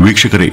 ವೀಕ್ಷಕರೇ,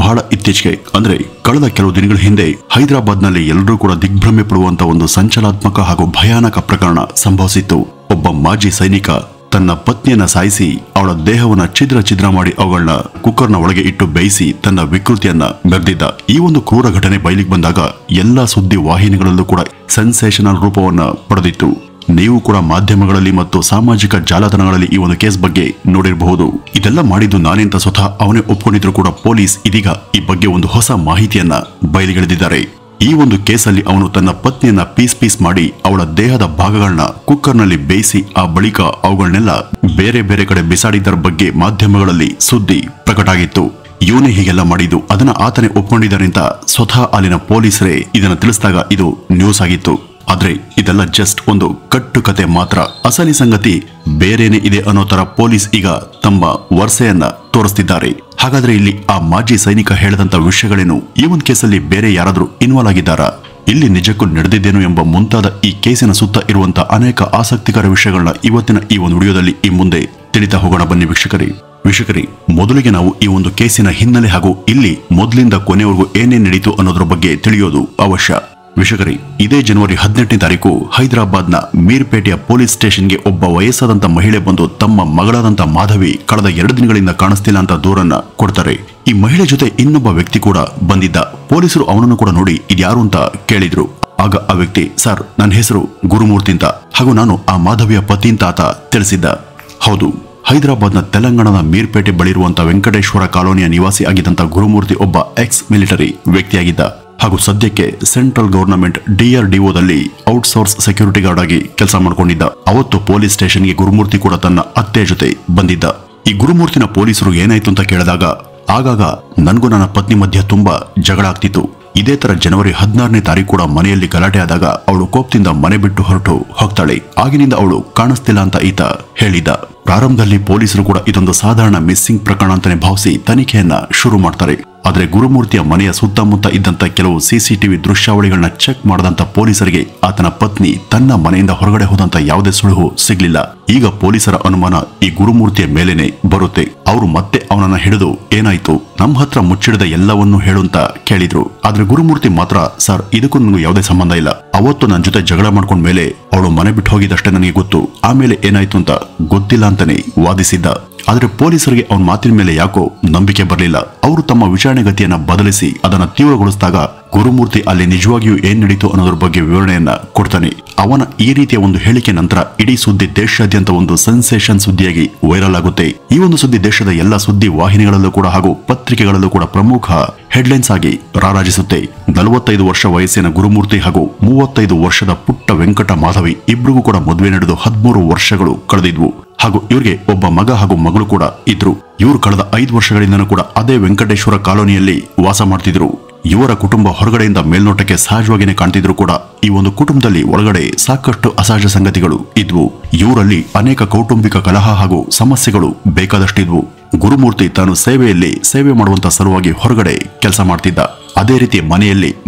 ಬಹಳ ಇತ್ತೀಚೆಗೆ ಅಂದ್ರೆ ಕಳೆದ ಕೆಲವು ದಿನಗಳ ಹಿಂದೆ ಹೈದರಾಬಾದ್ನಲ್ಲಿ ಎಲ್ಲರೂ ಕೂಡ ದಿಗ್ಭ್ರಮೆ ಪಡುವಂತ ಒಂದು ಸಂಚಲನಾತ್ಮಕ ಹಾಗೂ ಭಯಾನಕ ಪ್ರಕರಣ ಸಂಭವಿಸಿತ್ತು. ಒಬ್ಬ ಮಾಜಿ ಸೈನಿಕ ತನ್ನ ಪತ್ನಿಯನ್ನ ಸಾಯಿಸಿ ಅವಳ ದೇಹವನ್ನ ಛಿದ್ರ ಮಾಡಿ ಅವುಗಳನ್ನ ಕುಕ್ಕರ್ನ ಒಳಗೆ ಇಟ್ಟು ಬೇಯಿಸಿ ತನ್ನ ವಿಕೃತಿಯನ್ನ ಮೆರೆದಿದ್ದ. ಈ ಒಂದು ಕ್ರೂರ ಘಟನೆ ಬಯಲಿಗೆ ಬಂದಾಗ ಎಲ್ಲಾ ಸುದ್ದಿ ವಾಹಿನಿಗಳಲ್ಲೂ ಕೂಡ ಸೆನ್ಸೇಷನಲ್ ರೂಪವನ್ನ ಪಡೆದಿತ್ತು. ನೀವು ಕೂಡ ಮಾಧ್ಯಮಗಳಲ್ಲಿ ಮತ್ತು ಸಾಮಾಜಿಕ ಜಾಲತಾಣಗಳಲ್ಲಿ ಈ ಒಂದು ಕೇಸ್ ಬಗ್ಗೆ ನೋಡಿರಬಹುದು. ಇದೆಲ್ಲ ಮಾಡಿದ್ದು ನಾನೆಂತ ಸ್ವತಃ ಅವನೇ ಒಪ್ಕೊಂಡಿದ್ರು ಕೂಡ ಪೊಲೀಸ್ ಇದೀಗ ಈ ಬಗ್ಗೆ ಒಂದು ಹೊಸ ಮಾಹಿತಿಯನ್ನ ಬಯಲಿಗೆಳೆದಿದ್ದಾರೆ. ಈ ಒಂದು ಕೇಸಲ್ಲಿ ಅವನು ತನ್ನ ಪತ್ನಿಯನ್ನ ಪೀಸ್ ಮಾಡಿ ಅವಳ ದೇಹದ ಭಾಗಗಳನ್ನ ಕುಕ್ಕರ್ನಲ್ಲಿ ಬೇಯಿಸಿ ಆ ಬಳಿಕ ಅವುಗಳನ್ನೆಲ್ಲ ಬೇರೆ ಬೇರೆ ಕಡೆ ಬಿಸಾಡಿದ್ದರ ಬಗ್ಗೆ ಮಾಧ್ಯಮಗಳಲ್ಲಿ ಸುದ್ದಿ ಪ್ರಕಟ ಆಗಿತ್ತು. ಇವನೇ ಹೀಗೆಲ್ಲ ಮಾಡಿದ್ದು, ಅದನ್ನ ಆತನೇ ಒಪ್ಕೊಂಡಿದ್ದಾರೆ ಅಂತ ಸ್ವತಃ ಅಲ್ಲಿನ ಪೊಲೀಸರೇ ಇದನ್ನ ತಿಳಿಸಿದಾಗ ಇದು ನ್ಯೂಸ್ ಆಗಿತ್ತು. ಆದ್ರೆ ಇದೆಲ್ಲ ಜಸ್ಟ್ ಒಂದು ಕಟ್ಟುಕತೆ ಮಾತ್ರ, ಅಸಲಿ ಸಂಗತಿ ಬೇರೇನೆ ಇದೆ ಅನ್ನೋ ತರ ಪೊಲೀಸ್ ಈಗ ತಮ್ಮ ವರ್ಸೆಯನ್ನ ತೋರಿಸ್ತಿದ್ದಾರೆ. ಹಾಗಾದ್ರೆ ಇಲ್ಲಿ ಆ ಮಾಜಿ ಸೈನಿಕ ಹೇಳಿದಂತ ವಿಷಯಗಳೇನು? ಈ ಒಂದು ಕೇಸಲ್ಲಿ ಬೇರೆ ಯಾರಾದ್ರೂ ಇನ್ವಾಲ್ವ್ ಆಗಿದ್ದಾರಾ? ಇಲ್ಲಿ ನಿಜಕ್ಕೂ ನಡೆದಿದ್ದೇನು ಎಂಬ ಮುಂತಾದ ಈ ಕೇಸಿನ ಸುತ್ತ ಇರುವಂತ ಅನೇಕ ಆಸಕ್ತಿಕರ ವಿಷಯಗಳನ್ನ ಇವತ್ತಿನ ಈ ಒಂದು ವಿಡಿಯೋದಲ್ಲಿ ಈ ಮುಂದೆ ತಿಳಿತಾ ಹೋಗೋಣ. ಬನ್ನಿ ವೀಕ್ಷಕರೇ, ಮೊದಲಿಗೆ ನಾವು ಈ ಒಂದು ಕೇಸಿನ ಹಿನ್ನೆಲೆ ಹಾಗೂ ಇಲ್ಲಿ ಮೊದಲಿಂದ ಕೊನೆವರೆಗೂ ಏನೇನ್ ನಡೀತು ಅನ್ನೋದ್ರ ಬಗ್ಗೆ ತಿಳಿಯೋದು ಅವಶ್ಯ. ವೀಕ್ಷಕರೇ, ಇದೇ ಜನವರಿ 18ನೇ ತಾರೀಕು ಹೈದರಾಬಾದ್ನ ಮೀರ್ಪೇಟೆಯ ಪೊಲೀಸ್ ಸ್ಟೇಷನ್ಗೆ ಒಬ್ಬ ವಯಸ್ಸಾದಂತ ಮಹಿಳೆ ಬಂದು ತಮ್ಮ ಮಗಳಾದಂತ ಮಾಧವಿ ಕಳೆದ 2 ದಿನಗಳಿಂದ ಕಾಣಿಸ್ತಿಲ್ಲ ಅಂತ ದೂರನ್ನ ಕೊಡ್ತಾರೆ. ಈ ಮಹಿಳೆ ಜೊತೆ ಇನ್ನೊಬ್ಬ ವ್ಯಕ್ತಿ ಕೂಡ ಬಂದಿದ್ದ. ಪೊಲೀಸರು ಅವನನ್ನು ಕೂಡ ನೋಡಿ ಇದ್ಯಾರು ಅಂತ ಕೇಳಿದ್ರು. ಆಗ ಆ ವ್ಯಕ್ತಿ, ಸರ್, ನನ್ನ ಹೆಸರು ಗುರುಮೂರ್ತಿ ಅಂತ ಹಾಗೂ ನಾನು ಆ ಮಾಧವಿಯ ಪತಿ ಅಂತ ಆತ ತಿಳಿಸಿದ್ದ. ಹೌದು, ಹೈದರಾಬಾದ್ನ ತೆಲಂಗಾಣದ ಮೀರ್ಪೇಟೆ ಬಳಿ ಇರುವಂತಹ ವೆಂಕಟೇಶ್ವರ ಕಾಲೋನಿಯ ನಿವಾಸಿ ಆಗಿದ್ದಂತ ಗುರುಮೂರ್ತಿ ಒಬ್ಬ ಎಕ್ಸ್ ಮಿಲಿಟರಿ ವ್ಯಕ್ತಿಯಾಗಿದ್ದ ಹಾಗೂ ಸದ್ಯಕ್ಕೆ ಸೆಂಟ್ರಲ್ ಗವರ್ನಮೆಂಟ್ DRDOದಲ್ಲಿ ಔಟ್ಸೋರ್ಸ್ ಸೆಕ್ಯೂರಿಟಿ ಗಾರ್ಡ್ ಆಗಿ ಕೆಲಸ ಮಾಡ್ಕೊಂಡಿದ್ದ. ಅವತ್ತು ಪೊಲೀಸ್ ಸ್ಟೇಷನ್ಗೆ ಗುರುಮೂರ್ತಿ ಕೂಡ ತನ್ನ ಅತ್ತೆ ಜೊತೆ ಬಂದಿದ್ದ. ಈ ಗುರುಮೂರ್ತಿನ ಪೊಲೀಸರು ಏನಾಯ್ತು ಅಂತ ಕೇಳಿದಾಗ, ಆಗಾಗ ನನಗೂ ನನ್ನ ಪತ್ನಿ ಮಧ್ಯೆ ತುಂಬಾ ಜಗಳ ಆಗ್ತಿತ್ತು. ಇದೇ ತರ ಜನವರಿ 16ನೇ ತಾರೀಕು ಕೂಡ ಮನೆಯಲ್ಲಿ ಗಲಾಟೆ ಆದಾಗ ಅವಳು ಕೋಪದಿಂದ ಮನೆ ಬಿಟ್ಟು ಹೊರಟು ಹೋಗ್ತಾಳೆ. ಆಗಿನಿಂದ ಅವಳು ಕಾಣಿಸ್ತಿಲ್ಲ ಅಂತ ಈತ ಹೇಳಿದ್ದ. ಪ್ರಾರಂಭದಲ್ಲಿ ಪೊಲೀಸರು ಕೂಡ ಇದೊಂದು ಸಾಧಾರಣ ಮಿಸ್ಸಿಂಗ್ ಪ್ರಕರಣ ಅಂತಾನೆ ಭಾವಿಸಿ ತನಿಖೆಯನ್ನ ಶುರು ಮಾಡ್ತಾರೆ. ಆದ್ರೆ ಗುರುಮೂರ್ತಿಯ ಮನೆಯ ಸುತ್ತಮುತ್ತ ಇದ್ದಂತ ಕೆಲವು CCTV ದೃಶ್ಯಾವಳಿಗಳನ್ನ ಚೆಕ್ ಮಾಡದಂತ ಪೊಲೀಸರಿಗೆ ಆತನ ಪತ್ನಿ ತನ್ನ ಮನೆಯಿಂದ ಹೊರಗಡೆ ಹೋದಂತ ಯಾವುದೇ ಸುಳುಹು ಸಿಗ್ಲಿಲ್ಲ. ಈಗ ಪೊಲೀಸರ ಅನುಮಾನ ಈ ಗುರುಮೂರ್ತಿಯ ಮೇಲೇನೆ ಬರುತ್ತೆ. ಅವರು ಮತ್ತೆ ಅವನನ್ನ ಹಿಡಿದು ಏನಾಯ್ತು, ನಮ್ಮ ಹತ್ರ ಮುಚ್ಚಿಡದ ಎಲ್ಲವನ್ನೂ ಹೇಳು ಅಂತ ಕೇಳಿದ್ರು. ಆದ್ರೆ ಗುರುಮೂರ್ತಿ ಮಾತ್ರ, ಸರ್, ಇದಕ್ಕೂ ನನಗೂ ಯಾವುದೇ ಸಂಬಂಧ ಇಲ್ಲ. ಅವತ್ತು ನನ್ನ ಜೊತೆ ಜಗಳ ಮಾಡ್ಕೊಂಡ ಮೇಲೆ ಅವಳು ಮನೆ ಬಿಟ್ಟು ಹೋಗಿದಷ್ಟೇ ನನಗೆ ಗೊತ್ತು. ಆಮೇಲೆ ಏನಾಯ್ತು ಅಂತ ಗೊತ್ತಿಲ್ಲ ಅಂತಾನೆ ವಾದಿಸಿದ್ದ. ಆದ್ರೆ ಪೊಲೀಸರಿಗೆ ಅವನ ಮಾತಿನ ಮೇಲೆ ಯಾಕೋ ನಂಬಿಕೆ ಬರಲಿಲ್ಲ. ಅವರು ತಮ್ಮ ವಿಚಾರಣೆ ಗತಿಯನ್ನ ಬದಲಿಸಿ ಅದನ್ನ ತೀವ್ರಗೊಳಿಸಿದಾಗ ಗುರುಮೂರ್ತಿ ಅಲ್ಲಿ ನಿಜವಾಗಿಯೂ ಏನ್ ನಡೀತು ಅನ್ನೋದ್ರ ಬಗ್ಗೆ ವಿವರಣೆಯನ್ನ ಕೊಡ್ತಾನೆ. ಅವನ ಈ ರೀತಿಯ ಒಂದು ಹೇಳಿಕೆ ನಂತರ ಇಡೀ ಸುದ್ದಿ ದೇಶಾದ್ಯಂತ ಒಂದು ಸೆನ್ಸೇಷನ್ ಸುದ್ದಿಯಾಗಿ ವೈರಲ್ ಆಗುತ್ತೆ. ಈ ಒಂದು ಸುದ್ದಿ ದೇಶದ ಎಲ್ಲ ಸುದ್ದಿ ವಾಹಿನಿಗಳಲ್ಲೂ ಕೂಡ ಹಾಗೂ ಪತ್ರಿಕೆಗಳಲ್ಲೂ ಕೂಡ ಪ್ರಮುಖ ಹೆಡ್ಲೈನ್ಸ್ ಆಗಿ ರಾರಾಜಿಸುತ್ತೆ. 45 ವರ್ಷ ವಯಸ್ಸಿನ ಗುರುಮೂರ್ತಿ ಹಾಗೂ 35 ವರ್ಷದ ಪುಟ್ಟ ವೆಂಕಟ ಮಾಧವಿ ಇಬ್ಬರಿಗೂ ಕೂಡ ಮದುವೆ ನಡೆದು 13 ವರ್ಷಗಳು ಕಳೆದಿದ್ವು ಹಾಗೂ ಇವ್ರಿಗೆ ಒಬ್ಬ ಮಗ ಹಾಗೂ ಮಗಳು ಕೂಡ ಇದ್ರು. ಇವರು ಕಳೆದ 5 ವರ್ಷಗಳಿಂದನೂ ಕೂಡ ಅದೇ ವೆಂಕಟೇಶ್ವರ ಕಾಲೋನಿಯಲ್ಲಿ ವಾಸ ಮಾಡ್ತಿದ್ರು. ಇವರ ಕುಟುಂಬ ಹೊರಗಡೆಯಿಂದ ಮೇಲ್ನೋಟಕ್ಕೆ ಸಹಜವಾಗಿಯೇ ಕಾಣ್ತಿದ್ರು ಕೂಡ ಈ ಒಂದು ಕುಟುಂಬದಲ್ಲಿ ಒಳಗಡೆ ಸಾಕಷ್ಟು ಅಸಹಜ ಸಂಗತಿಗಳು ಇದ್ವು. ಇವರಲ್ಲಿ ಅನೇಕ ಕೌಟುಂಬಿಕ ಕಲಹ ಹಾಗೂ ಸಮಸ್ಯೆಗಳು ಬೇಕಾದಷ್ಟಿದ್ವು. ಗುರುಮೂರ್ತಿ ತಾನು ಸೇವೆ ಮಾಡುವಂತ ಸಲುವಾಗಿ ಹೊರಗಡೆ ಕೆಲಸ ಮಾಡ್ತಿದ್ದ. ಅದೇ ರೀತಿ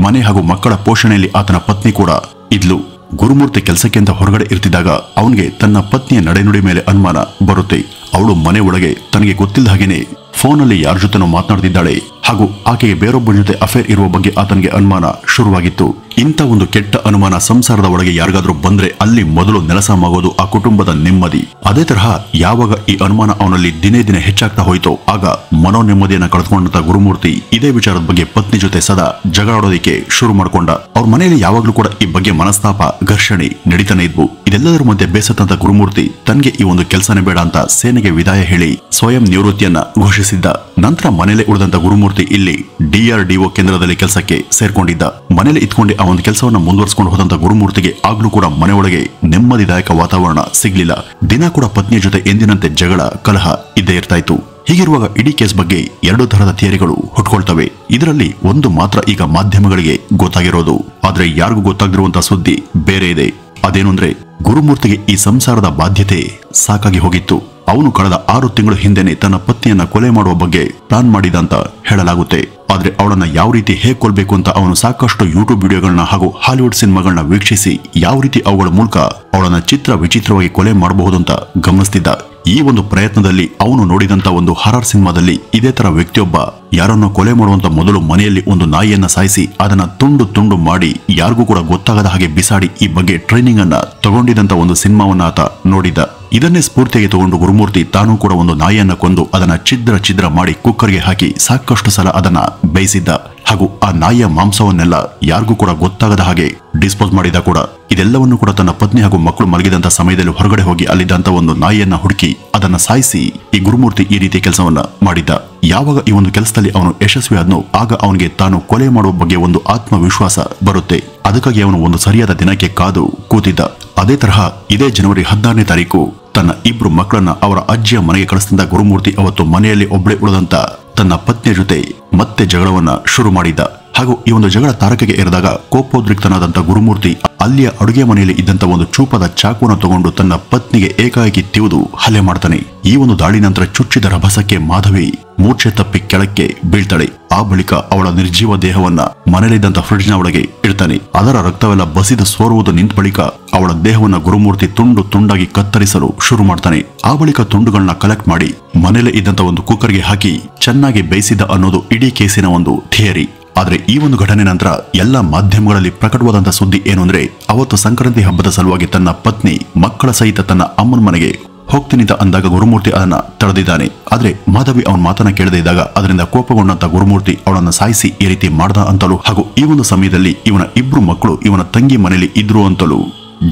ಮನೆ ಹಾಗೂ ಮಕ್ಕಳ ಪೋಷಣೆಯಲ್ಲಿ ಆತನ ಪತ್ನಿ ಕೂಡ ಇದ್ಲು. ಗುರುಮೂರ್ತಿ ಕೆಲಸಕ್ಕೆ ಅಂತ ಹೊರಗಡೆ ಇರ್ತಿದ್ದಾಗ ಅವನಿಗೆ ತನ್ನ ಪತ್ನಿಯ ನಡೆನುಡಿ ಮೇಲೆ ಅನುಮಾನ ಬರುತ್ತೆ. ಅವಳು ಮನೆ ಒಳಗೆ ತನಗೆ ಗೊತ್ತಿಲ್ಲದ ಹಾಗೇನೆ ಫೋನಲ್ಲಿ ಯಾರ ಜೊತೆನೋ ಮಾತನಾಡ್ತಿದ್ದಾಳೆ ಹಾಗೂ ಆಕೆಗೆ ಬೇರೊಬ್ಬರ ಜೊತೆ ಅಫೇರ್ ಇರುವ ಬಗ್ಗೆ ಆತನಿಗೆ ಅನುಮಾನ ಶುರುವಾಗಿತ್ತು. ಇಂಥ ಒಂದು ಕೆಟ್ಟ ಅನುಮಾನ ಸಂಸಾರದ ಒಳಗೆ ಯಾರಿಗಾದ್ರೂ ಬಂದ್ರೆ ಅಲ್ಲಿ ಮೊದಲು ನೆಲಸಮಾಗೋದು ಆ ಕುಟುಂಬದ ನೆಮ್ಮದಿ. ಅದೇ ತರಹ ಯಾವಾಗ ಈ ಅನುಮಾನ ಅವನಲ್ಲಿ ದಿನೇ ಹೆಚ್ಚಾಗ್ತಾ ಹೋಯ್ತೋ ಆಗ ಮನೋ ನೆಮ್ಮದಿಯನ್ನ ಕಳೆದುಕೊಂಡಂತ ಗುರುಮೂರ್ತಿ ಇದೇ ವಿಚಾರದ ಬಗ್ಗೆ ಪತ್ನಿ ಜೊತೆ ಸದಾ ಜಗಳಾಡೋದಕ್ಕೆ ಶುರು ಮಾಡ್ಕೊಂಡ. ಅವ್ರ ಮನೆಯಲ್ಲಿ ಯಾವಾಗ್ಲೂ ಕೂಡ ಈ ಬಗ್ಗೆ ಮನಸ್ತಾಪ, ಘರ್ಷಣೆ ನಡೀತಾನೆ ಇದ್ವು. ಇದೆಲ್ಲದರ ಮಧ್ಯೆ ಬೇಸತ್ತಂತ ಗುರುಮೂರ್ತಿ ತನ್ಗೆ ಈ ಒಂದು ಕೆಲಸನೇ ಬೇಡ ಅಂತ ಸೇನೆಗೆ ವಿದಾಯ ಹೇಳಿ ಸ್ವಯಂ ನಿವೃತ್ತಿಯನ್ನ ಘೋಷಿಸಿದ್ದ. ನಂತರ ಮನೆಯಲ್ಲೇ ಉಳಿದಂತ ಗುರುಮೂರ್ತಿ ಇಲ್ಲಿ DRDO ಕೇಂದ್ರದಲ್ಲಿ ಕೆಲಸಕ್ಕೆ ಸೇರ್ಕೊಂಡಿದ್ದ. ಮನೇಲಿ ಇದ್ಕೊಂಡೆ ಆ ಒಂದು ಕೆಲಸವನ್ನ ಮುಂದುವರಿಸಿಕೊಂಡು ಹೋದಂತ ಗುರುಮೂರ್ತಿಗೆ ಆಗ್ಲೂ ಕೂಡ ಮನೆಯೊಳಗೆ ನೆಮ್ಮದಿದಾಯಕ ವಾತಾವರಣ ಸಿಗ್ಲಿಲ್ಲ. ದಿನ ಕೂಡ ಪತ್ನಿಯ ಜೊತೆ ಎಂದಿನಂತೆ ಜಗಳ, ಕಲಹ ಇದ್ದೇ ಇರ್ತಾ ಇತ್ತು. ಹೀಗಿರುವಾಗ ಇಡೀ ಕೇಸ್ ಬಗ್ಗೆ 2 ತರಹದ ಥಿಯರಿಗಳು ಹುಟ್ಕೊಳ್ತವೆ. ಇದರಲ್ಲಿ ಒಂದು ಮಾತ್ರ ಈಗ ಮಾಧ್ಯಮಗಳಿಗೆ ಗೊತ್ತಾಗಿರೋದು. ಆದ್ರೆ ಯಾರಿಗೂ ಗೊತ್ತಾಗದಿರುವಂತ ಸುದ್ದಿ ಬೇರೆ ಇದೆ. ಅದೇನು ಅಂದ್ರೆ ಗುರುಮೂರ್ತಿಗೆ ಈ ಸಂಸಾರದ ಬಾಧ್ಯತೆ ಸಾಕಾಗಿ ಹೋಗಿತ್ತು. ಅವನು ಕಳೆದ 6 ತಿಂಗಳ ಹಿಂದೆನೆ ತನ್ನ ಪತ್ನಿಯನ್ನ ಕೊಲೆ ಮಾಡುವ ಬಗ್ಗೆ ಪ್ಲಾನ್ ಮಾಡಿದ ಅಂತ ಹೇಳಲಾಗುತ್ತೆ. ಆದ್ರೆ ಅವಳನ್ನ ಯಾವ ರೀತಿ ಹೇಗೆ ಕೊಲ್ಲಬೇಕು ಅಂತ ಅವನು ಸಾಕಷ್ಟು ಯೂಟ್ಯೂಬ್ ವಿಡಿಯೋಗಳನ್ನ ಹಾಗೂ ಹಾಲಿವುಡ್ ಸಿನಿಮಾಗಳನ್ನ ವೀಕ್ಷಿಸಿ ಯಾವ ರೀತಿ ಅವುಗಳ ಮೂಲಕ ಅವಳನ್ನ ಚಿತ್ರ ವಿಚಿತ್ರವಾಗಿ ಕೊಲೆ ಮಾಡಬಹುದು ಅಂತ ಗಮನಿಸ್ತಿದ್ದ. ಈ ಒಂದು ಪ್ರಯತ್ನದಲ್ಲಿ ಅವನು ನೋಡಿದಂತ ಒಂದು ಹಾರರ್ ಸಿನಿಮಾದಲ್ಲಿ ಇದೇ ತರ ವ್ಯಕ್ತಿಯೊಬ್ಬ ಯಾರನ್ನು ಕೊಲೆ ಮಾಡುವಂತ ಮೊದಲು ಮನೆಯಲ್ಲಿ ಒಂದು ನಾಯಿಯನ್ನ ಸಾಯಿಸಿ ಅದನ್ನ ತುಂಡು ತುಂಡು ಮಾಡಿ ಯಾರಿಗೂ ಕೂಡ ಗೊತ್ತಾಗದ ಹಾಗೆ ಬಿಸಾಡಿ ಈ ಬಗ್ಗೆ ಟ್ರೈನಿಂಗ್ ಅನ್ನ ತಗೊಂಡಿದಂತ ಒಂದು ಸಿನಿಮಾವನ್ನ ಆತ ನೋಡಿದ್ದ. ಇದನ್ನೇ ಸ್ಫೂರ್ತಿಯಾಗಿ ತಗೊಂಡು ಗುರುಮೂರ್ತಿ ತಾನೂ ಕೂಡ ಒಂದು ನಾಯಿಯನ್ನ ಕೊಂದು ಅದನ್ನ ಛಿದ್ರ ಛಿದ್ರ ಮಾಡಿ ಕುಕ್ಕರ್ಗೆ ಹಾಕಿ ಸಾಕಷ್ಟು ಸಲ ಅದನ್ನ ಬೇಯಿಸಿದ್ದ. ಹಾಗೂ ಆ ನಾಯಿಯ ಮಾಂಸವನ್ನೆಲ್ಲ ಯಾರಿಗೂ ಕೂಡ ಗೊತ್ತಾಗದ ಹಾಗೆ ಡಿಸ್ಪೋಸ್ ಮಾಡಿದ ಕೂಡ. ಇದೆಲ್ಲವನ್ನು ಕೂಡ ತನ್ನ ಪತ್ನಿ ಹಾಗೂ ಮಕ್ಕಳು ಮಲಗಿದಂತ ಸಮಯದಲ್ಲಿ ಹೊರಗಡೆ ಹೋಗಿ ಅಲ್ಲಿದ್ದಂತ ಒಂದು ನಾಯಿಯನ್ನ ಹುಡುಕಿ ಅದನ್ನ ಸಾಯಿಸಿ ಈ ಗುರುಮೂರ್ತಿ ಈ ರೀತಿಯ ಕೆಲಸವನ್ನ ಮಾಡಿದ್ದ. ಯಾವಾಗ ಈ ಒಂದು ಕೆಲಸದಲ್ಲಿ ಅವನು ಯಶಸ್ವಿ ಆದ್ನೋ ಆಗ ಅವನಿಗೆ ತಾನು ಕೊಲೆ ಮಾಡುವ ಬಗ್ಗೆ ಒಂದು ಆತ್ಮವಿಶ್ವಾಸ ಬರುತ್ತೆ. ಅದಕ್ಕಾಗಿ ಅವನು ಒಂದು ಸರಿಯಾದ ದಿನಕ್ಕೆ ಕಾದು ಕೂತಿದ್ದ. ಅದೇ ತರಹ ಇದೇ ಜನವರಿ 16ನೇ ತಾರೀಕು ತನ್ನ ಇಬ್ರು ಮಕ್ಕಳನ್ನ ಅವರ ಅಜ್ಜಿಯ ಮನೆಗೆ ಕಳಿಸಿದ ಗುರುಮೂರ್ತಿ ಅವತ್ತು ಮನೆಯಲ್ಲಿ ಒಬ್ಬಳೇ ಉಳಿದಂತ ತನ್ನ ಪತ್ನಿಯ ಜೊತೆ ಮತ್ತೆ ಜಗಳವನ್ನ ಶುರು ಮಾಡಿದ್ದ. ಹಾಗೂ ಈ ಒಂದು ಜಗಳ ತಾರಕೆಗೆ ಏರಿದಾಗ ಕೋಪೋದ್ರಿಕ್ತನಾದಂತ ಗುರುಮೂರ್ತಿ ಅಲ್ಲಿಯ ಅಡುಗೆ ಮನೆಯಲ್ಲಿ ಇದ್ದಂತ ಒಂದು ಚೂಪದ ಚಾಕುವನ್ನು ತಗೊಂಡು ತನ್ನ ಪತ್ನಿಗೆ ಏಕಾಏಕಿ ತಿವಿದು ಹಲ್ಲೆ ಮಾಡ್ತಾನೆ. ಈ ಒಂದು ದಾಳಿ ನಂತರ ಚುಚ್ಚಿದ ರಭಸಕ್ಕೆ ಮಾಧವಿ ಮೂರ್ಛೆ ತಪ್ಪಿ ಕೆಳಕ್ಕೆ ಬೀಳ್ತಾಳೆ. ಆ ಬಳಿಕ ಅವಳ ನಿರ್ಜೀವ ದೇಹವನ್ನ ಮನೆಯಲ್ಲಿದ್ದಂತ ಫ್ರಿಡ್ಜ್ನ ಒಳಗೆ ಇಡ್ತಾನೆ. ಅದರ ರಕ್ತವೆಲ್ಲ ಬಸಿದು ಸೋರುವುದು ನಿಂತ ಬಳಿಕ ಅವಳ ದೇಹವನ್ನ ಗುರುಮೂರ್ತಿ ತುಂಡು ತುಂಡಾಗಿ ಕತ್ತರಿಸಲು ಶುರು ಮಾಡ್ತಾನೆ. ಆ ಬಳಿಕ ತುಂಡುಗಳನ್ನ ಕಲೆಕ್ಟ್ ಮಾಡಿ ಮನೆಯಲ್ಲೇ ಇದ್ದಂತ ಒಂದು ಕುಕ್ಕರ್ಗೆ ಹಾಕಿ ಚೆನ್ನಾಗಿ ಬೇಯಿಸಿದ ಅನ್ನೋದು ಇಡೀ ಕೇಸಿನ ಒಂದು ಥಿಯರಿ. ಆದ್ರೆ ಈ ಒಂದು ಘಟನೆ ನಂತರ ಎಲ್ಲ ಮಾಧ್ಯಮಗಳಲ್ಲಿ ಪ್ರಕಟವಾದಂತ ಸುದ್ದಿ ಏನು ಅಂದ್ರೆ, ಅವತ್ತು ಸಂಕ್ರಾಂತಿ ಹಬ್ಬದ ಸಲುವಾಗಿ ತನ್ನ ಪತ್ನಿ ಮಕ್ಕಳ ಸಹಿತ ತನ್ನ ಅಮ್ಮನ ಮನೆಗೆ ಹೋಗ್ತೀನಿ ಅಂದಾಗ ಗುರುಮೂರ್ತಿ ಅದನ್ನ ತಡೆದಿದ್ದಾನೆ. ಆದ್ರೆ ಮಾಧವಿ ಅವನ ಮಾತನ್ನ ಕೇಳದೇ ಇದ್ದಾಗ ಅದರಿಂದ ಕೋಪಗೊಂಡಂತ ಗುರುಮೂರ್ತಿ ಅವಳನ್ನ ಸಾಯಿಸಿ ಈ ರೀತಿ ಮಾಡ್ದ ಅಂತಲೂ, ಹಾಗೂ ಈ ಒಂದು ಸಮಯದಲ್ಲಿ ಇವನ ಇಬ್ರು ಮಕ್ಕಳು ಇವನ ತಂಗಿ ಮನೆಯಲ್ಲಿ ಇದ್ರು ಅಂತಲೂ.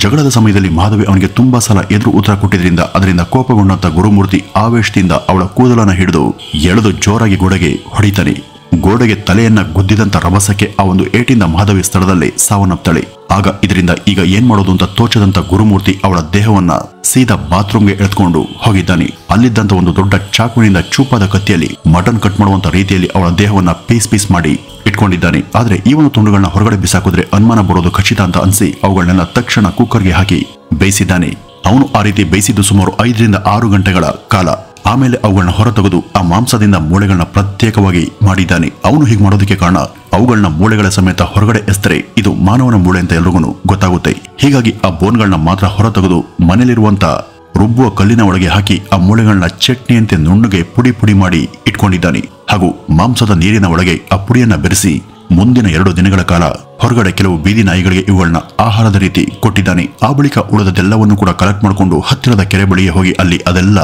ಜಗಳದ ಸಮಯದಲ್ಲಿ ಮಾಧವಿ ಅವನಿಗೆ ತುಂಬಾ ಸಲ ಎದುರು ಉತ್ತರ ಕೊಟ್ಟಿದ್ರಿಂದ ಅದರಿಂದ ಕೋಪಗೊಂಡಂತ ಗುರುಮೂರ್ತಿ ಆವೇಶದಿಂದ ಅವಳ ಕೂದಲನ್ನ ಹಿಡಿದು ಎಳೆದು ಜೋರಾಗಿ ಗೋಡೆಗೆ ಹೊಡಿತಾನೆ. ಗೋಡೆಗೆ ತಲೆಯನ್ನ ಗುದ್ದಿದಂತ ರಭಸಕ್ಕೆ ಆ ಒಂದು ಏಟಿಂದ ಮಾಧವಿ ಸ್ಥಳದಲ್ಲೇ ಸಾವನ್ನಪ್ತಾಳೆ. ಆಗ ಇದರಿಂದ ಈಗ ಏನ್ ಮಾಡೋದು ಅಂತ ತೋಚದಂತ ಗುರುಮೂರ್ತಿ ಅವಳ ದೇಹವನ್ನ ಸೀದಾ ಬಾತ್ರೂಮ್ಗೆ ಎಳೆದುಕೊಂಡು ಹೋಗಿದ್ದಾನೆ. ಅಲ್ಲಿದ್ದಂತ ಒಂದು ದೊಡ್ಡ ಚಾಕುವಿನಿಂದ ಚೂಪಾದ ಕತ್ತಿಯಲ್ಲಿ ಮಟನ್ ಕಟ್ ಮಾಡುವಂತ ರೀತಿಯಲ್ಲಿ ಅವಳ ದೇಹವನ್ನ ಪೀಸ್ ಪೀಸ್ ಮಾಡಿ ಇಟ್ಕೊಂಡಿದ್ದಾನೆ. ಆದ್ರೆ ಈ ಒಂದು ತುಂಡುಗಳನ್ನ ಹೊರಗಡೆ ಬಿಸಾಕಿದ್ರೆ ಅನುಮಾನ ಬರೋದು ಖಚಿತ ಅಂತ ಅನ್ಸಿ ಅವುಗಳನ್ನೆಲ್ಲ ತಕ್ಷಣ ಕುಕ್ಕರ್ಗೆ ಹಾಕಿ ಬೇಯಿಸಿದ್ದಾನೆ. ಅವನು ಆ ರೀತಿ ಬೇಯಿಸಿದ್ದು ಸುಮಾರು 5 ರಿಂದ 6 ಗಂಟೆಗಳ ಕಾಲ. ಆಮೇಲೆ ಅವುಗಳನ್ನ ಹೊರತೆಗೆದು ಆ ಮಾಂಸದಿಂದ ಮೂಳೆಗಳನ್ನ ಪ್ರತ್ಯೇಕವಾಗಿ ಮಾಡಿದ್ದಾನೆ. ಅವನು ಹೀಗೆ ಮಾಡೋದಕ್ಕೆ ಕಾರಣ ಅವುಗಳನ್ನ ಮೂಳೆಗಳ ಸಮೇತ ಹೊರಗಡೆ ಎಸ್ತರೆ ಇದು ಮಾನವನ ಮೂಳೆ ಅಂತ ಎಲ್ರಿಗೂ ಗೊತ್ತಾಗುತ್ತೆ. ಹೀಗಾಗಿ ಆ ಬೋನ್ಗಳನ್ನ ಮಾತ್ರ ಹೊರತೆಗೆದು ಮನೆಯಲ್ಲಿರುವಂತ ರುಬ್ಬುವ ಕಲ್ಲಿನ ಒಳಗೆ ಹಾಕಿ ಆ ಮೂಳೆಗಳನ್ನ ಚಟ್ನಿಯಂತೆ ನುಣ್ಣಗೆ ಪುಡಿ ಪುಡಿ ಮಾಡಿ ಇಟ್ಕೊಂಡಿದ್ದಾನೆ. ಹಾಗೂ ಮಾಂಸದ ನೀರಿನ ಒಳಗೆ ಆ ಪುಡಿಯನ್ನ ಬೆರೆಸಿ ಮುಂದಿನ 2 ದಿನಗಳ ಕಾಲ ಹೊರಗಡೆ ಕೆಲವು ಬೀದಿ ನಾಯಿಗಳಿಗೆ ಇವುಗಳನ್ನ ಆಹಾರದ ರೀತಿ ಕೊಟ್ಟಿದ್ದಾನೆ. ಆ ಬಳಿಕ ಉಳಿದದೆಲ್ಲವನ್ನು ಕೂಡ ಕಲೆಕ್ಟ್ ಮಾಡಿಕೊಂಡು ಹತ್ತಿರದ ಕೆರೆ ಬಳಿಗೆ ಹೋಗಿ ಅಲ್ಲಿ ಅದೆಲ್ಲ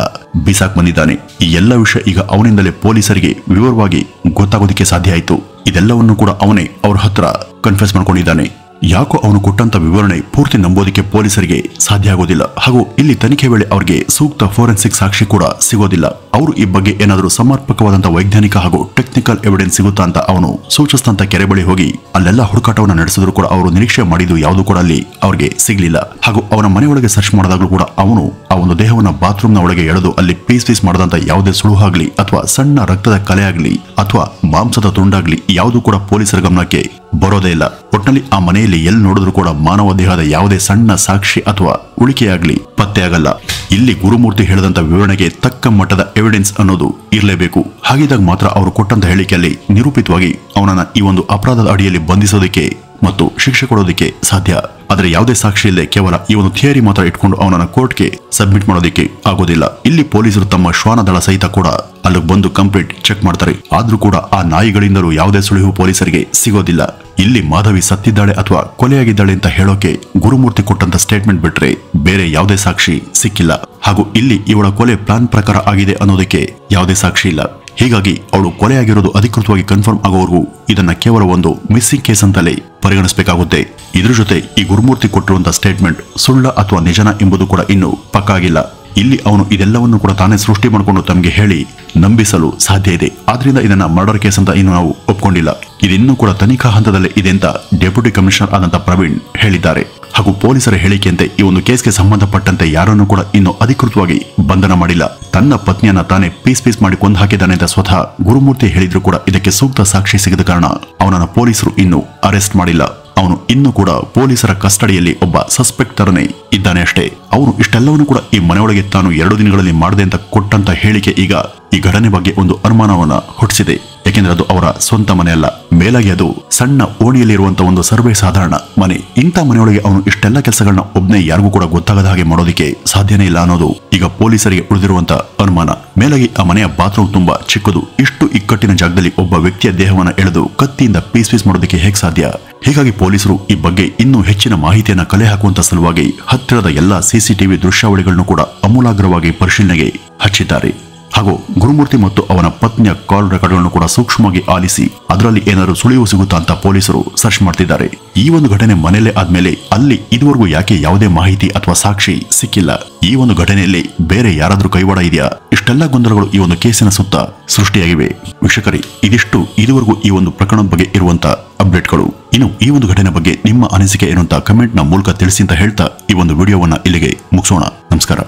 ಬಿಸಾಕ್ ಬಂದಿದ್ದಾನೆ. ಈ ಎಲ್ಲ ವಿಷಯ ಈಗ ಅವನಿಂದಲೇ ಪೊಲೀಸರಿಗೆ ವಿವರವಾಗಿ ಗೊತ್ತಾಗೋದಕ್ಕೆ ಸಾಧ್ಯ ಆಯಿತು. ಇದೆಲ್ಲವನ್ನು ಕೂಡ ಅವನೇ ಅವ್ರ ಹತ್ರ ಕನ್ಫೆಸ್ ಮಾಡ್ಕೊಂಡಿದ್ದಾನೆ. ಯಾಕೋ ಅವನು ಕೊಟ್ಟಂತ ವಿವರಣೆ ಪೂರ್ತಿ ನಂಬೋದಕ್ಕೆ ಪೊಲೀಸರಿಗೆ ಸಾಧ್ಯ ಆಗೋದಿಲ್ಲ. ಹಾಗೂ ಇಲ್ಲಿ ತನಿಖೆ ವೇಳೆ ಅವರಿಗೆ ಸೂಕ್ತ ಫೋರೆನ್ಸಿಕ್ ಸಾಕ್ಷಿ ಕೂಡ ಸಿಗೋದಿಲ್ಲ. ಅವರು ಈ ಬಗ್ಗೆ ಏನಾದರೂ ಸಮರ್ಪಕವಾದಂತಹ ವೈಜ್ಞಾನಿಕ ಹಾಗೂ ಟೆಕ್ನಿಕಲ್ ಎವಿಡೆನ್ಸ್ ಸಿಗುತ್ತಾ ಅಂತ ಅವನು ಸೂಚಿಸಿದಂತ ಕೆರೆ ಬಳಿ ಹೋಗಿ ಅಲ್ಲೆಲ್ಲ ಹುಡುಕಾಟವನ್ನು ನಡೆಸಿದ್ರು ಕೂಡ ಅವರು ನಿರೀಕ್ಷೆ ಮಾಡಿದ್ದು ಯಾವುದು ಕೂಡ ಅಲ್ಲಿ ಅವ್ರಿಗೆ ಸಿಗ್ಲಿಲ್ಲ. ಹಾಗೂ ಅವನ ಮನೆಯೊಳಗೆ ಸರ್ಚ್ ಮಾಡಿದಾಗಲೂ ಕೂಡ ಅವನು ಆ ಒಂದು ದೇಹವನ್ನ ಬಾತ್ರೂಮ್ನ ಒಳಗೆ ಎಳೆದು ಅಲ್ಲಿ ಪೀಸ್ ಪೀಸ್ ಮಾಡದಂತ ಯಾವುದೇ ಸುಳುಹಾಗ್ಲಿ ಅಥವಾ ಸಣ್ಣ ರಕ್ತದ ಕಲೆ ಆಗ್ಲಿ ಅಥವಾ ಮಾಂಸದ ತುಂಡಾಗ್ಲಿ ಯಾವುದು ಕೂಡ ಪೊಲೀಸರ ಗಮನಕ್ಕೆ ಬರೋದೇ ಇಲ್ಲ. ಒಟ್ಟಿನಲ್ಲಿ ಆ ಮನೆಯಲ್ಲಿ ಎಲ್ಲಿ ನೋಡಿದ್ರು ಕೂಡ ಮಾನವ ದೇಹದ ಯಾವುದೇ ಸಣ್ಣ ಸಾಕ್ಷಿ ಅಥವಾ ಉಳಿಕೆಯಾಗ್ಲಿ ಪತ್ತೆಯಾಗಲ್ಲ. ಇಲ್ಲಿ ಗುರುಮೂರ್ತಿ ಹೇಳಿದಂತ ವಿವರಣೆಗೆ ತಕ್ಕ ಮಟ್ಟದ ಎವಿಡೆನ್ಸ್ ಅನ್ನೋದು ಇರಲೇಬೇಕು. ಹಾಗಿದ್ದಾಗ ಮಾತ್ರ ಅವರು ಕೊಟ್ಟಂತ ಹೇಳಿಕೆಯಲ್ಲಿ ನಿರೂಪಿತವಾಗಿ ಅವನನ್ನ ಈ ಒಂದು ಅಪರಾಧದ ಅಡಿಯಲ್ಲಿ ಬಂಧಿಸೋದಕ್ಕೆ ಮತ್ತು ಶಿಕ್ಷೆ ಕೊಡೋದಕ್ಕೆ ಸಾಧ್ಯ. ಆದ್ರೆ ಯಾವುದೇ ಸಾಕ್ಷಿ ಇಲ್ಲದೆ ಕೇವಲ ಈ ಒಂದು ಥಿಯರಿ ಮಾತ್ರ ಇಟ್ಕೊಂಡು ಅವನನ್ನ ಕೋರ್ಟ್ಗೆ ಸಬ್ಮಿಟ್ ಮಾಡೋದಕ್ಕೆ ಆಗೋದಿಲ್ಲ. ಇಲ್ಲಿ ಪೊಲೀಸರು ತಮ್ಮ ಶ್ವಾನದಳ ಸಹಿತ ಕೂಡ ಅಲ್ಲಿಗೆ ಬಂದು ಕಂಪ್ಲೀಟ್ ಚೆಕ್ ಮಾಡ್ತಾರೆ. ಆದ್ರೂ ಕೂಡ ಆ ನಾಯಿಗಳಿಂದಲೂ ಯಾವುದೇ ಸುಳಿವು ಪೊಲೀಸರಿಗೆ ಸಿಗೋದಿಲ್ಲ. ಇಲ್ಲಿ ಮಾಧವಿ ಸತ್ತಿದ್ದಾಳೆ ಅಥವಾ ಕೊಲೆಯಾಗಿದ್ದಾಳೆ ಅಂತ ಹೇಳೋಕೆ ಗುರುಮೂರ್ತಿ ಕೊಟ್ಟಂತ ಸ್ಟೇಟ್ಮೆಂಟ್ ಬಿಟ್ರೆ ಬೇರೆ ಯಾವುದೇ ಸಾಕ್ಷಿ ಸಿಕ್ಕಿಲ್ಲ. ಹಾಗೂ ಇಲ್ಲಿ ಇವಳ ಕೊಲೆ ಪ್ಲಾನ್ ಪ್ರಕಾರ ಆಗಿದೆ ಅನ್ನೋದಕ್ಕೆ ಯಾವುದೇ ಸಾಕ್ಷಿ ಇಲ್ಲ. ಹೀಗಾಗಿ ಅವಳು ಕೊಲೆಯಾಗಿರೋದು ಅಧಿಕೃತವಾಗಿ ಕನ್ಫರ್ಮ್ ಆಗೋವರೆಗೂ ಇದನ್ನ ಕೇವಲ ಒಂದು ಮಿಸ್ಸಿಂಗ್ ಕೇಸ್ ಅಂತಲೇ ಪರಿಗಣಿಸಬೇಕಾಗುತ್ತೆ. ಇದ್ರ ಜೊತೆ ಈ ಗುರುಮೂರ್ತಿ ಕೊಟ್ಟಿರುವಂತಹ ಸ್ಟೇಟ್ಮೆಂಟ್ ಸುಳ್ಳ ಅಥವಾ ನಿಜನ ಎಂಬುದು ಕೂಡ ಇನ್ನೂ ಪಕ್ಕಾ ಆಗಿಲ್ಲ. ಇಲ್ಲಿ ಅವನು ಇದೆಲ್ಲವನ್ನು ಕೂಡ ತಾನೇ ಸೃಷ್ಟಿ ಮಾಡಿಕೊಂಡು ತಮಗೆ ಹೇಳಿ ನಂಬಿಸಲು ಸಾಧ್ಯ ಇದೆ. ಆದ್ರಿಂದ ಇದನ್ನ ಮರ್ಡರ್ ಕೇಸ್ ಅಂತ ಇನ್ನು ನಾವು ಒಪ್ಕೊಂಡಿಲ್ಲ. ಇದಿನ್ನೂ ಕೂಡ ತನಿಖಾ ಹಂತದಲ್ಲೇ ಇದೆ ಅಂತ ಡೆಪ್ಯೂಟಿ ಕಮಿಷನರ್ ಆದಂತ ಪ್ರವೀಣ್ ಹೇಳಿದ್ದಾರೆ. ಹಾಗೂ ಪೊಲೀಸರ ಹೇಳಿಕೆಯಂತೆ ಈ ಒಂದು ಕೇಸ್ಗೆ ಸಂಬಂಧಪಟ್ಟಂತೆ ಯಾರನ್ನೂ ಕೂಡ ಇನ್ನು ಅಧಿಕೃತವಾಗಿ ಬಂಧನ ಮಾಡಿಲ್ಲ. ತನ್ನ ಪತ್ನಿಯನ್ನ ತಾನೇ ಪೀಸ್ ಪೀಸ್ ಮಾಡಿ ಕೊಂದು ಹಾಕಿದ್ದಾನೆ ಅಂತ ಸ್ವತಃ ಗುರುಮೂರ್ತಿ ಹೇಳಿದ್ರು ಕೂಡ ಇದಕ್ಕೆ ಸೂಕ್ತ ಸಾಕ್ಷಿ ಸಿಗದ ಕಾರಣ ಅವನನ್ನ ಪೊಲೀಸರು ಇನ್ನೂ ಅರೆಸ್ಟ್ ಮಾಡಿಲ್ಲ. ಅವನು ಇನ್ನೂ ಕೂಡ ಪೊಲೀಸರ ಕಸ್ಟಡಿಯಲ್ಲಿ ಒಬ್ಬ ಸಸ್ಪೆಕ್ಟ್ ತರನೇ ಇದ್ದಾನೆ ಅಷ್ಟೇ. ಅವನು ಇಷ್ಟೆಲ್ಲವನ್ನು ಕೂಡ ಈ ಮನೆಯೊಳಗೆ ತಾನು 2 ದಿನಗಳಲ್ಲಿ ಮಾಡದೆ ಅಂತ ಕೊಟ್ಟಂತ ಹೇಳಿಕೆ ಈಗ ಈ ಘಟನೆ ಬಗ್ಗೆ ಒಂದು ಅನುಮಾನವನ್ನ ಹುಟ್ಟಿಸಿದೆ. ಯಾಕೆಂದ್ರೆ ಅದು ಅವರ ಸ್ವಂತ ಮನೆ ಅಲ್ಲ, ಮೇಲಾಗಿ ಅದು ಸಣ್ಣ ಓಣಿಯಲ್ಲಿರುವಂತಹ ಒಂದು ಸರ್ವೇ ಸಾಧಾರಣ ಮನೆ. ಇಂಥ ಮನೆಯೊಳಗೆ ಅವನು ಇಷ್ಟೆಲ್ಲ ಕೆಲಸಗಳನ್ನ ಒಬ್ಬನೇ ಯಾರಿಗೂ ಕೂಡ ಗೊತ್ತಾಗದ ಹಾಗೆ ಮಾಡೋದಕ್ಕೆ ಸಾಧ್ಯನೇ ಇಲ್ಲ ಅನ್ನೋದು ಈಗ ಪೊಲೀಸರಿಗೆ ಉಳಿದಿರುವಂತಹ ಅನುಮಾನ. ಮೇಲಾಗಿ ಆ ಮನೆಯ ಬಾತ್ರೂಮ್ ತುಂಬಾ ಚಿಕ್ಕದು. ಇಷ್ಟು ಇಕ್ಕಟ್ಟಿನ ಜಾಗದಲ್ಲಿ ಒಬ್ಬ ವ್ಯಕ್ತಿಯ ದೇಹವನ್ನ ಎಳೆದು ಕತ್ತಿಯಿಂದ ಪೀಸ್ ಮಾಡೋದಕ್ಕೆ ಹೇಗೆ ಸಾಧ್ಯ? ಹೀಗಾಗಿ ಪೊಲೀಸರು ಈ ಬಗ್ಗೆ ಇನ್ನೂ ಹೆಚ್ಚಿನ ಮಾಹಿತಿಯನ್ನ ಕಲೆ ಹಾಕುವಂತ ಸಲುವಾಗಿ ಹತ್ತಿರದ ಎಲ್ಲಾ ಸಿಸಿಟಿವಿ ದೃಶ್ಯಾವಳಿಗಳನ್ನು ಕೂಡ ಅಮೂಲಾಗ್ರವಾಗಿ ಪರಿಶೀಲನೆಗೆ ಹಚ್ಚಿದ್ದಾರೆ. ಹಾಗೂ ಗುರುಮೂರ್ತಿ ಮತ್ತು ಅವನ ಪತ್ನಿಯ ಕಾಲ್ ರೆಕಾರ್ಡ್ಗಳನ್ನು ಕೂಡ ಸೂಕ್ಷ್ಮವಾಗಿ ಆಲಿಸಿ ಅದರಲ್ಲಿ ಏನಾದರೂ ಸುಳಿವು ಸಿಗುತ್ತಾ ಅಂತ ಪೊಲೀಸರು ಸರ್ಚ್ ಮಾಡ್ತಿದ್ದಾರೆ. ಈ ಒಂದು ಘಟನೆ ಮನೆಯಲ್ಲೇ ಆದ್ಮೇಲೆ ಅಲ್ಲಿ ಇದುವರೆಗೂ ಯಾಕೆ ಯಾವುದೇ ಮಾಹಿತಿ ಅಥವಾ ಸಾಕ್ಷಿ ಸಿಕ್ಕಿಲ್ಲ? ಈ ಒಂದು ಘಟನೆಯಲ್ಲಿ ಬೇರೆ ಯಾರಾದ್ರೂ ಕೈವಾಡ ಇದೆಯಾ? ಇಷ್ಟೆಲ್ಲ ಗೊಂದಲಗಳು ಈ ಒಂದು ಕೇಸಿನ ಸುತ್ತ ಸೃಷ್ಟಿಯಾಗಿವೆ. ವೀಕ್ಷಕರೇ, ಇದಿಷ್ಟು ಇದುವರೆಗೂ ಈ ಒಂದು ಪ್ರಕರಣದ ಬಗ್ಗೆ ಇರುವಂತ ಅಪ್ಡೇಟ್ಗಳು. ಇನ್ನು ಈ ಒಂದು ಘಟನೆ ಬಗ್ಗೆ ನಿಮ್ಮ ಅನಿಸಿಕೆ ಏನು ಅಂತ ಕಮೆಂಟ್ ನ ಮೂಲಕ ತಿಳಿಸಿ ಅಂತ ಹೇಳ್ತಾ ಈ ಒಂದು ವಿಡಿಯೋವನ್ನ ಇಲ್ಲಿಗೆ ಮುಗಿಸೋಣ. ನಮಸ್ಕಾರ.